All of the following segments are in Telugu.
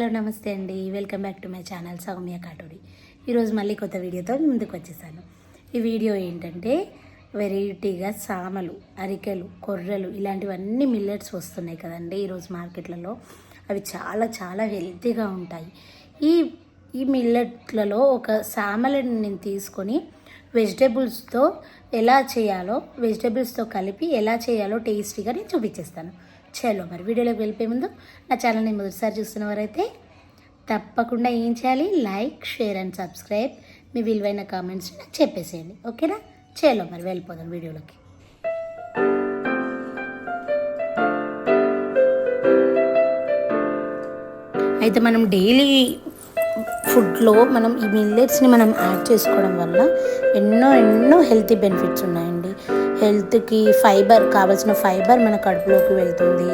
హలో నమస్తే అండి, welcome back to my channel Soumya Katuri. ఈరోజు మళ్ళీ కొత్త వీడియోతో ముందుకు వచ్చేసాను. ఈ వీడియో ఏంటంటే వెరైటీగా సామలు, అరికెలు, కొర్రలు ఇలాంటివన్నీ మిల్లెట్స్ వస్తున్నాయి కదండి ఈరోజు మార్కెట్లలో. అవి చాలా చాలా హెల్తీగా ఉంటాయి. ఈ ఈ మిల్లెట్లలో ఒక సామలను నేను తీసుకొని వెజిటేబుల్స్తో ఎలా చేయాలో, వెజిటేబుల్స్తో కలిపి ఎలా చేయాలో టేస్టీగా నేను చూపించేస్తాను. చలో మరి వీడియోలోకి వెళ్ళిపోయే ముందు నా ఛానల్ని మొదటిసారి చూస్తున్నవారైతే తప్పకుండా ఏం చేయాలి, లైక్, షేర్ అండ్ సబ్స్క్రైబ్. మీ విలువైన కామెంట్స్ నాకు చెప్పేసేయండి, ఓకేనా? చలో మరి వెళ్ళిపోదాం వీడియోలోకి. అయితే మనం డైలీ ఫుడ్లో మనం ఈ మిల్లెట్స్ని మనం యాడ్ చేసుకోవడం వల్ల ఎన్నో హెల్తీ బెనిఫిట్స్ ఉన్నాయండి. హెల్త్కి కావాల్సిన ఫైబర్ మన కడుపులోకి వెళ్తుంది.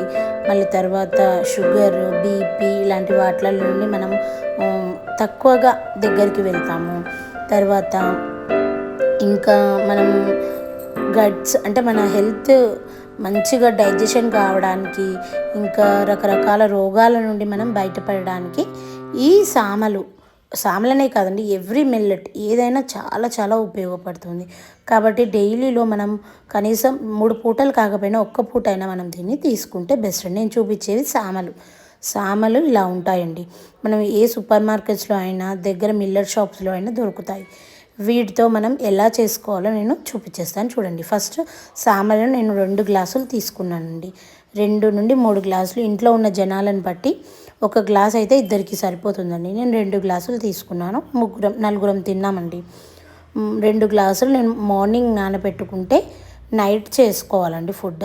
మళ్ళీ తర్వాత షుగర్, బీపీ ఇలాంటి వాటి నుండి మనం తక్కువగా దగ్గరికి వెళ్తాము. తర్వాత ఇంకా మనం గట్స్ అంటే మన హెల్త్ మంచిగా డైజెషన్ కావడానికి, ఇంకా రకరకాల రోగాల నుండి మనం బయటపడడానికి ఈ సామలనే కాదండి, ఎవ్రీ మిల్లెట్ ఏదైనా చాలా చాలా ఉపయోగపడుతుంది. కాబట్టి డైలీలో మనం కనీసం 3 పూటలు కాకపోయినా ఒక్క పూట అయినా మనం దీన్ని తీసుకుంటే బెస్ట్ అండి. నేను చూపించేది సామలు ఇలా ఉంటాయండి. మనం ఏ సూపర్ మార్కెట్స్లో అయినా, దగ్గర మిల్లెట్ షాప్స్లో అయినా దొరుకుతాయి. వీటితో మనం ఎలా చేసుకోవాలో నేను చూపించేస్తాను చూడండి. ఫస్ట్ సామలను నేను 2 గ్లాసులు తీసుకున్నానండి. 2 నుండి 3 గ్లాసులు. ఇంట్లో ఉన్న జనాలను బట్టి 1 గ్లాస్ అయితే ఇద్దరికి సరిపోతుందండి. నేను 2 గ్లాసులు తీసుకున్నాను. నలుగురం తిన్నామండి. 2 గ్లాసులు నేను మార్నింగ్ నానబెట్టుకుంటే నైట్ చేసుకోవాలండి ఫుడ్.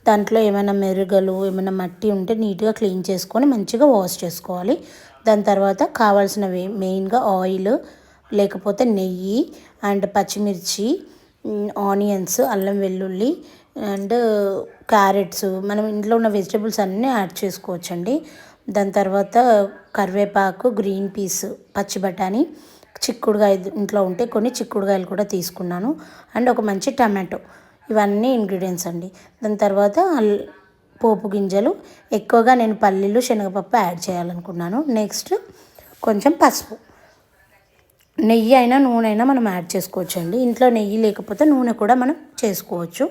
దాంట్లో ఏమైనా మెరుగలు, ఏమైనా మట్టి ఉంటే నీట్గా క్లీన్ చేసుకొని మంచిగా వాష్ చేసుకోవాలి. దాని తర్వాత కావాల్సినవి మెయిన్గా ఆయిల్, లేకపోతే నెయ్యి అండ్ పచ్చిమిర్చి, ఆనియన్స్, అల్లం వెల్లుల్లి అండ్ క్యారెట్స్, మనం ఇంట్లో ఉన్న వెజిటబుల్స్ అన్నీ యాడ్ చేసుకోవచ్చండి. దాని తర్వాత కరివేపాకు, గ్రీన్ పీస్, పచ్చి బఠానీ, చిక్కుడుకాయ ఇంట్లో ఉంటే కొన్ని చిక్కుడుకాయలు కూడా తీసుకున్నాను, అండ్ ఒక మంచి టమాటో. ఇవన్నీ ఇంగ్రీడియంట్స్ అండి. దాని తర్వాత పోపు గింజలు, ఎక్కువగా నేను పల్లీలు, శనగపప్పు యాడ్ చేయాలనుకున్నాను. నెక్స్ట్ కొంచెం పసుపు. నెయ్యి అయినా నూనె అయినా మనం యాడ్ చేసుకోవచ్చు అండి. ఇంట్లో నెయ్యి లేకపోతే నూనె కూడా మనం చేసుకోవచ్చు.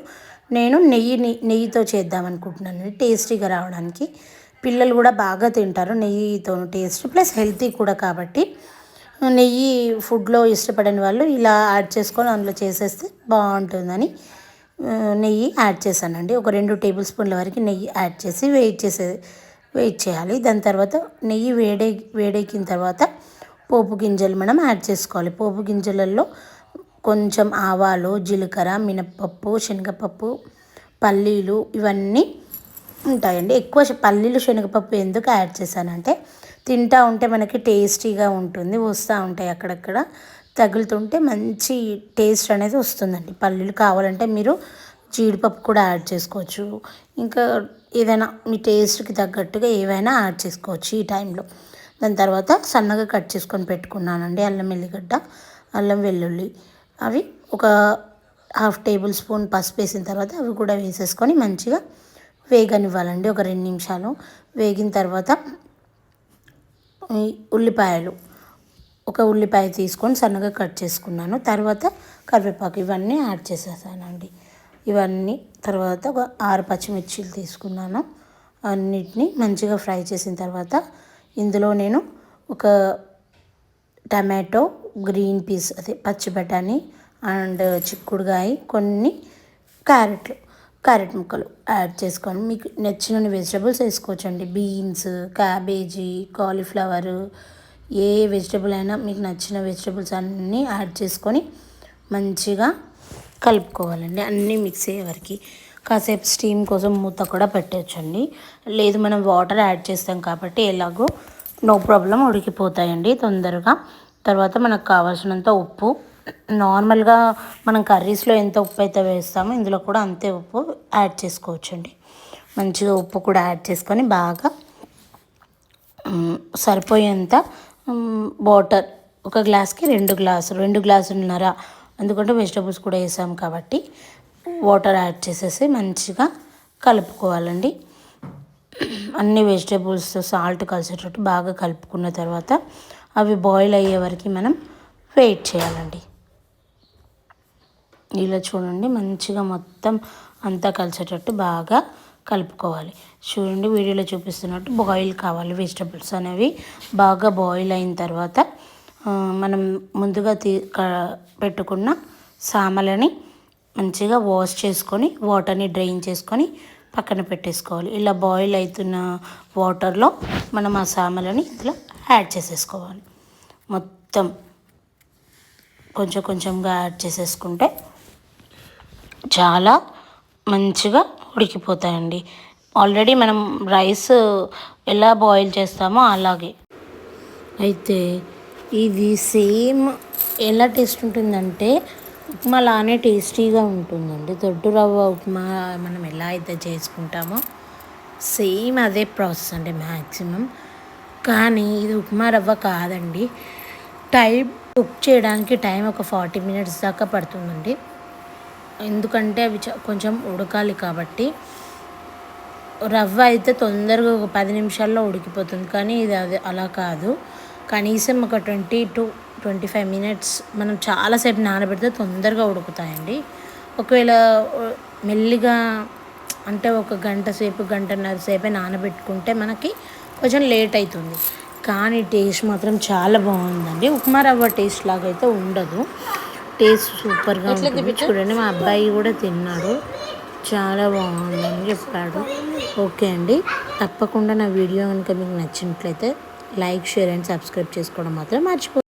నేను నెయ్యితో చేద్దాం అనుకుంటున్నాను, టేస్టీగా రావడానికి. పిల్లలు కూడా బాగా తింటారు నెయ్యితో, టేస్ట్ ప్లస్ హెల్తీ కూడా. కాబట్టి నెయ్యి ఫుడ్లో ఇష్టపడని వాళ్ళు ఇలా యాడ్ చేసుకొని అందులో చేసేస్తే బాగుంటుందని నెయ్యి యాడ్ చేశానండి. ఒక 2 టేబుల్ స్పూన్ల వరకు నెయ్యి యాడ్ చేసి వెయిట్ చేయాలి. దాని తర్వాత నెయ్యి వేడెక్కిన తర్వాత పోపు గింజలు మనం యాడ్ చేసుకోవాలి. పోపు గింజలలో కొంచెం ఆవాలు, జీలకర్ర, మినప్పప్పు, శనగపప్పు, పల్లీలు ఇవన్నీ ఉంటాయండి. ఎక్కువ పల్లీలు, శనగపప్పు ఎందుకు యాడ్ చేశానంటే తింటూ ఉంటే మనకి టేస్టీగా ఉంటుంది, వస్తూ ఉంటాయి అక్కడక్కడ తగులుతుంటే మంచి టేస్ట్ అనేది వస్తుందండి. పల్లీలు కావాలంటే మీరు జీడిపప్పు కూడా యాడ్ చేసుకోవచ్చు. ఇంకా ఏదైనా మీ టేస్ట్కి తగ్గట్టుగా ఏవైనా యాడ్ చేసుకోవచ్చు ఈ టైంలో. దాని తర్వాత సన్నగా కట్ చేసుకొని పెట్టుకున్నానండి అల్లం ఎల్లిగడ్డ, అల్లం వెల్లుల్లి. అవి ఒక 1/2 టేబుల్ స్పూన్ పసుపు వేసిన తర్వాత అవి కూడా వేసేసుకొని మంచిగా వేగనివ్వాలండి. ఒక 2 నిమిషాలు వేగిన తర్వాత ఉల్లిపాయలు, ఒక ఉల్లిపాయ తీసుకొని సన్నగా కట్ చేసుకున్నాను. తర్వాత కరివేపాకు ఇవన్నీ యాడ్ చేసేసానండి. ఇవన్నీ తర్వాత ఒక 6 పచ్చిమిర్చీలు తీసుకున్నాను. అన్నిటినీ మంచిగా ఫ్రై చేసిన తర్వాత ఇందులో నేను ఒక టమాటో, గ్రీన్ పీస్ అదే పచ్చి బఠానీ అండ్ చిక్కుడుకాయ, కొన్ని క్యారెట్ ముక్కలు యాడ్ చేసుకొని మీకు నచ్చిన వెజిటబుల్స్ వేసుకోవచ్చండి. బీన్స్, క్యాబేజీ, కాలీఫ్లవర్, ఏ వెజిటబుల్ అయినా మీకు నచ్చిన వెజిటబుల్స్ అన్నీ యాడ్ చేసుకొని మంచిగా కలుపుకోవాలండి. అన్నీ మిక్స్ అయ్యే వరకు కాసేపు స్టీమ్ కోసం మూత కూడా పెట్టచ్చండి. లేదు మనం వాటర్ యాడ్ చేస్తాం కాబట్టి ఎలాగో నో ప్రాబ్లం ఉడికిపోతాయండి తొందరగా. తర్వాత మనకు కావాల్సినంత ఉప్పు, నార్మల్గా మనం కర్రీస్లో ఎంత ఉప్పు అయితే వేస్తామో ఇందులో కూడా అంతే ఉప్పు యాడ్ చేసుకోవచ్చండి. మంచిగా ఉప్పు కూడా యాడ్ చేసుకొని బాగా సరిపోయేంత వాటర్, ఒక గ్లాస్కి 2 గ్లాసులు, 2 గ్లాసులున్నర, ఎందుకంటే వెజిటబుల్స్ కూడా వేసాం కాబట్టి వాటర్ యాడ్ చేసేసి మంచిగా కలుపుకోవాలండి. అన్ని వెజిటేబుల్స్తో సాల్ట్ కలిసేటట్టు బాగా కలుపుకున్న తర్వాత అవి బాయిల్ అయ్యే వరకు మనం వెయిట్ చేయాలండి. ఇలా చూడండి మంచిగా మొత్తం అంతా కలిసేటట్టు బాగా కలుపుకోవాలి. చూడండి వీడియోలో చూపిస్తున్నట్టు బాయిల్ కావాలి. వెజిటబుల్స్ అనేవి బాగా బాయిల్ అయిన తర్వాత మనం ముందుగా పెట్టుకున్న సామలని మంచిగా వాష్ చేసుకొని వాటర్ని డ్రైన్ చేసుకొని పక్కన పెట్టేసుకోవాలి. ఇలా బాయిల్ అవుతున్న వాటర్లో మనం ఆ సామలని ఇందులో యాడ్ చేసేసుకోవాలి. మొత్తం కొంచెం కొంచెంగా యాడ్ చేసేసుకుంటే చాలా మంచిగా ఉడికిపోతాయండి. ఆల్రెడీ మనం రైస్ ఎలా బాయిల్ చేస్తామో అలాగే. అయితే ఇది సేమ్ ఎలా టేస్ట్ ఉంటుందంటే ఉప్మా లానే టేస్టీగా ఉంటుందండి. దొడ్డు రవ్వ ఉప్మా మనం ఎలా అయితే చేసుకుంటామో సేమ్ అదే ప్రాసెస్ అండి మ్యాక్సిమం. కానీ ఇది ఉప్మా రవ్వ కాదండి. కుక్ చేయడానికి టైం ఒక 40 minutes దాకా పడుతుందండి. ఎందుకంటే అవి కొంచెం ఉడకాలి కాబట్టి. రవ్వ అయితే తొందరగా ఒక 10 నిమిషాల్లో ఉడికిపోతుంది. కానీ ఇది అలా కాదు. కనీసం ఒక 20 to 25 minutes మనం చాలాసేపు నానబెడితే తొందరగా ఉడుకుతాయండి. ఒకవేళ మెల్లిగా అంటే ఒక గంట సేపు గంటన్నర సేపే నానబెట్టుకుంటే మనకి కొంచెం లేట్ అవుతుంది. కానీ టేస్ట్ మాత్రం చాలా బాగుందండి. ఉప్మా రవ్వ టేస్ట్ లాగా అయితే ఉండదు. టేస్ట్ సూపర్గా ఉంటుంది. చూడండి మా అబ్బాయి కూడా తిన్నాడు, చాలా బాగుందని చెప్పాడు. ఓకే అండి, తప్పకుండా నా వీడియో కనుక మీకు నచ్చినట్లయితే లైక్, షేర్ అండ్ సబ్స్క్రైబ్ చేసుకోవడం మాత్రం మర్చిపోండి.